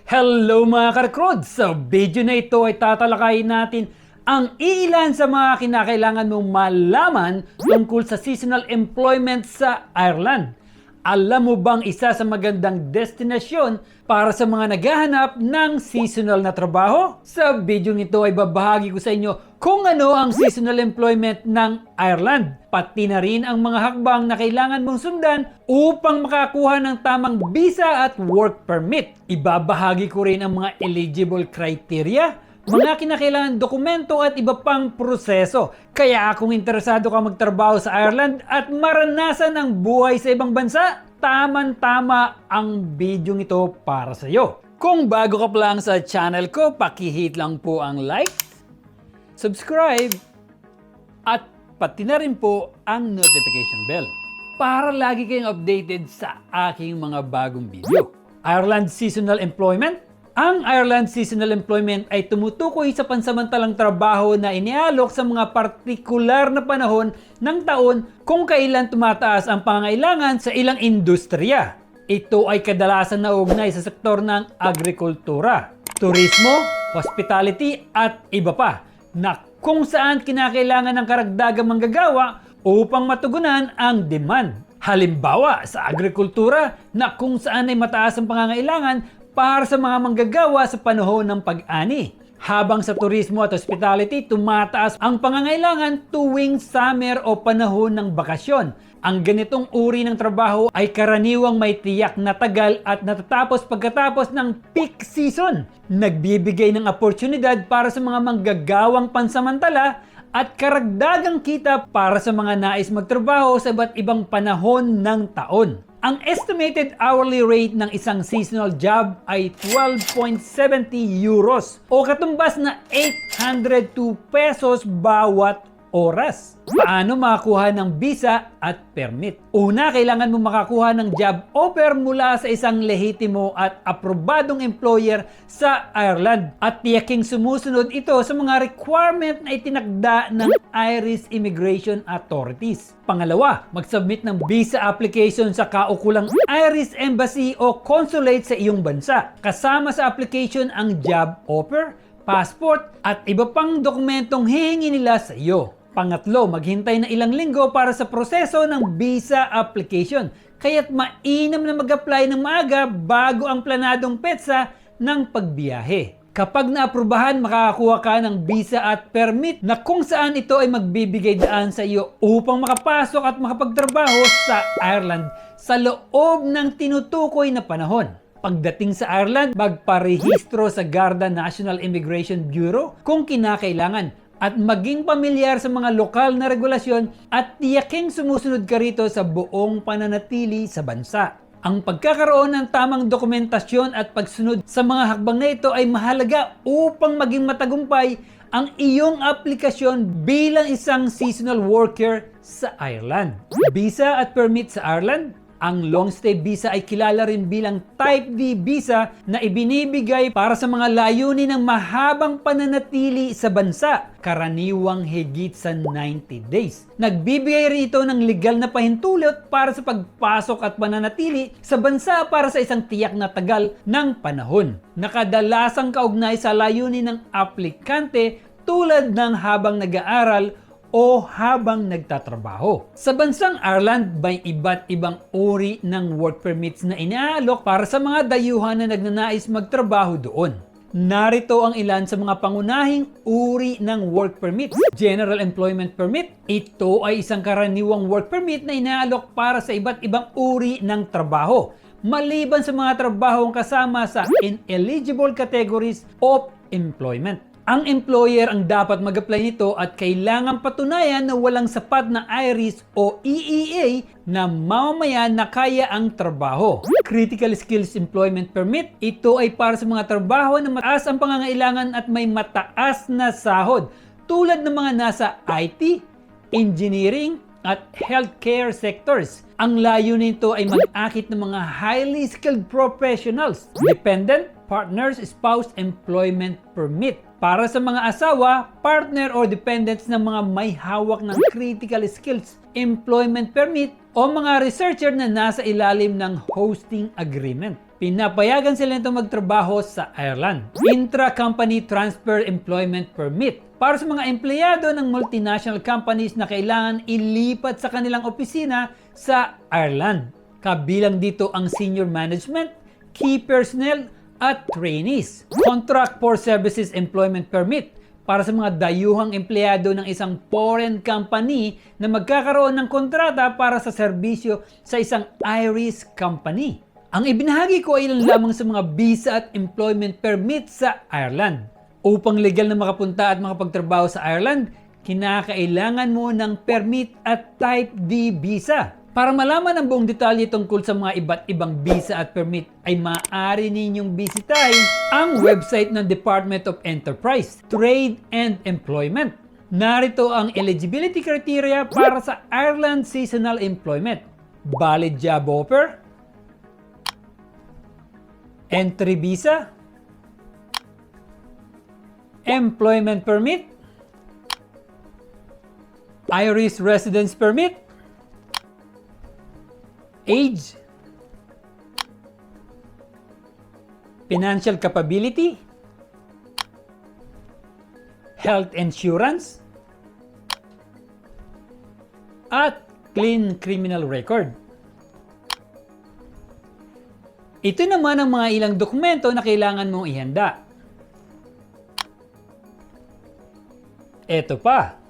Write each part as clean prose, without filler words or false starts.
Hello mga karkrod! Sa video na ito ay tatalakayin natin ang ilan sa mga kinakailangan mong malaman tungkol sa seasonal employment sa Ireland. Alam mo bang isa sa magandang destinasyon para sa mga naghahanap ng seasonal na trabaho? Sa video nito ay babahagi ko sa inyo kung ano ang seasonal employment ng Ireland, pati na rin ang mga hakbang na kailangan mong sundan upang makakuha ng tamang visa at work permit. Ibabahagi ko rin ang mga eligible criteria, mga kinakailangan dokumento at iba pang proseso. Kaya kung interesado ka magtrabaho sa Ireland at maranasan ang buhay sa ibang bansa, taman-tama ang video ito para sa iyo. Kung bago ka pa lang sa channel ko, pakihit lang po ang like, subscribe, at pati na rin po ang notification bell para lagi kayong updated sa aking mga bagong video. Ireland Seasonal Employment. Ang Ireland Seasonal Employment ay tumutukoy sa pansamantalang trabaho na inialok sa mga partikular na panahon ng taon kung kailan tumataas ang pangangailangan sa ilang industriya. Ito ay kadalasan nauugnay sa sektor ng agrikultura, turismo, hospitality at iba pa, na kung saan kinakailangan ng karagdagang manggagawa upang matugunan ang demand. Halimbawa, sa agrikultura na kung saan ay mataas ang pangangailangan para sa mga manggagawa sa panahon ng pag-ani. Habang sa turismo at hospitality, tumataas ang pangangailangan tuwing summer o panahon ng bakasyon. Ang ganitong uri ng trabaho ay karaniwang may tiyak na tagal at natatapos pagkatapos ng peak season. Nagbibigay ng oportunidad para sa mga manggagawang pansamantala at karagdagang kita para sa mga nais magtrabaho sa iba't ibang panahon ng taon. Ang estimated hourly rate ng isang seasonal job ay 12.70 euros o katumbas na 802 pesos bawat oras. Paano makakuha ng visa at permit? Una, kailangan mo makakuha ng job offer mula sa isang lehitimo at aprobadong employer sa Ireland at tiyaking sumusunod ito sa mga requirement na itinakda ng Irish Immigration Authorities. Pangalawa, mag-submit ng visa application sa kaukulang Irish Embassy o consulate sa iyong bansa. Kasama sa application ang job offer, passport at iba pang dokumentong hihingi nila sa iyo. Pangatlo, maghintay na ilang linggo para sa proseso ng visa application. Kaya't mainam na mag-apply ng maaga bago ang planadong petsa ng pagbiyahe. Kapag naaprubahan, makakakuha ka ng visa at permit na kung saan ito ay magbibigay daan sa iyo upang makapasok at makapagtrabaho sa Ireland sa loob ng tinutukoy na panahon. Pagdating sa Ireland, magparehistro sa Garda National Immigration Bureau kung kinakailangan at maging pamilyar sa mga lokal na regulasyon at tiyaking sumusunod ka rito sa buong pananatili sa bansa. Ang pagkakaroon ng tamang dokumentasyon at pagsunod sa mga hakbang na ito ay mahalaga upang maging matagumpay ang iyong aplikasyon bilang isang seasonal worker sa Ireland. Visa at permit sa Ireland. Ang long stay visa ay kilala rin bilang Type D visa na ibinibigay para sa mga layunin ng mahabang pananatili sa bansa, karaniwang higit sa 90 days. Nagbibigay rin ito ng legal na pahintulot para sa pagpasok at pananatili sa bansa para sa isang tiyak na tagal ng panahon. Nakadalasang kaugnay sa layunin ng aplikante tulad ng habang nag-aaral o habang nagtatrabaho. Sa bansang Ireland, may iba't ibang uri ng work permits na inaalok para sa mga dayuhan na nagnanais magtrabaho doon. Narito ang ilan sa mga pangunahing uri ng work permit. General Employment Permit. Ito ay isang karaniwang work permit na inaalok para sa iba't ibang uri ng trabaho, maliban sa mga trabahong kasama sa ineligible categories of employment. Ang employer ang dapat mag-apply nito at kailangang patunayan na walang sapat na IRIS o EEA na mamamayan na kaya ang trabaho. Critical Skills Employment Permit. Ito ay para sa mga trabaho na mataas ang pangangailangan at may mataas na sahod tulad ng mga nasa IT, engineering, at healthcare sectors. Ang layunin nito ay mag-akit ng mga highly skilled professionals. Dependent, partners, spouse, employment permit. Para sa mga asawa, partner o dependents ng mga may hawak ng critical skills, employment permit o mga researcher na nasa ilalim ng hosting agreement. pinapayagan sila nito magtrabaho sa Ireland. Intra-company transfer employment permit para sa mga empleyado ng multinational companies na kailangan ilipat sa kanilang opisina sa Ireland. Kabilang dito ang senior management, key personnel, at trainees. Contract for services employment permit para sa mga dayuhang empleyado ng isang foreign company na magkakaroon ng kontrata para sa serbisyo sa isang Irish company. Ang ibinahagi ko ay ilan lamang sa mga visa at employment permit sa Ireland. Upang legal na makapunta at makapagtrabaho sa Ireland, kinakailangan mo ng permit at type D visa. Para malaman ang buong detalye tungkol sa mga iba't ibang visa at permit ay maaari ninyong bisitahin ang website ng Department of Enterprise, Trade and Employment. Narito ang eligibility criteria para sa Ireland Seasonal Employment. Valid job offer, entry visa, employment permit, Irish residence permit, age, financial capability, health insurance, at clean criminal record. Ito naman ang mga ilang dokumento na kailangan mong ihanda. Ito pa.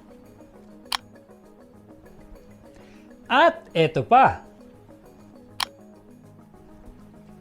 At ito pa.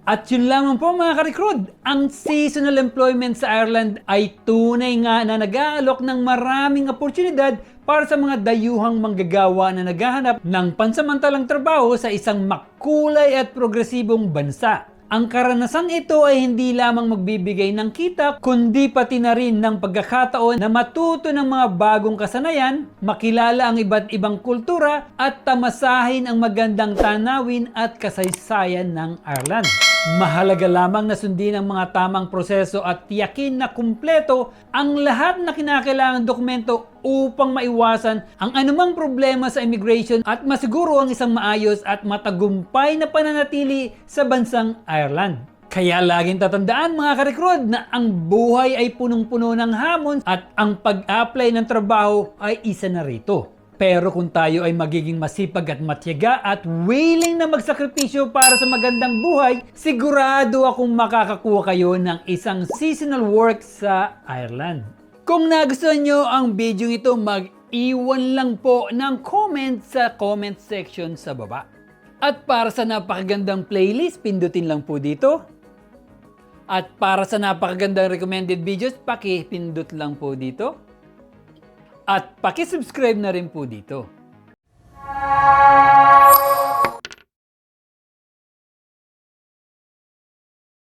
At yun lamang po mga ka-recruit, ang seasonal employment sa Ireland ay tunay nga na nag-aalok ng maraming oportunidad para sa mga dayuhang manggagawa na naghahanap ng pansamantalang trabaho sa isang makulay at progresibong bansa. Ang karanasang ito ay hindi lamang magbibigay ng kita, kundi pati na rin ng pagkakataon na matuto ng mga bagong kasanayan, makilala ang iba't ibang kultura at tamasahin ang magandang tanawin at kasaysayan ng Ireland. Mahalaga lamang na sundin ang mga tamang proseso at tiyakin na kumpleto ang lahat na kinakailangang dokumento upang maiwasan ang anumang problema sa immigration at masiguro ang isang maayos at matagumpay na pananatili sa bansang Ireland. Kaya laging tatandaan mga ka-recruit na ang buhay ay punong-puno ng hamon at ang pag-apply ng trabaho ay isa na rito. Pero kung tayo ay magiging masipag at matyaga at willing na magsakripisyo para sa magandang buhay, sigurado akong makakakuha kayo ng isang seasonal work sa Ireland. Kung nagustuhan nyo ang video ito, mag-iwan lang po ng comment sa comment section sa baba. At para sa napakagandang playlist, pindutin lang po dito. At para sa napakagandang recommended videos, paki-pindot lang po dito. At paki-subscribe na rin po dito.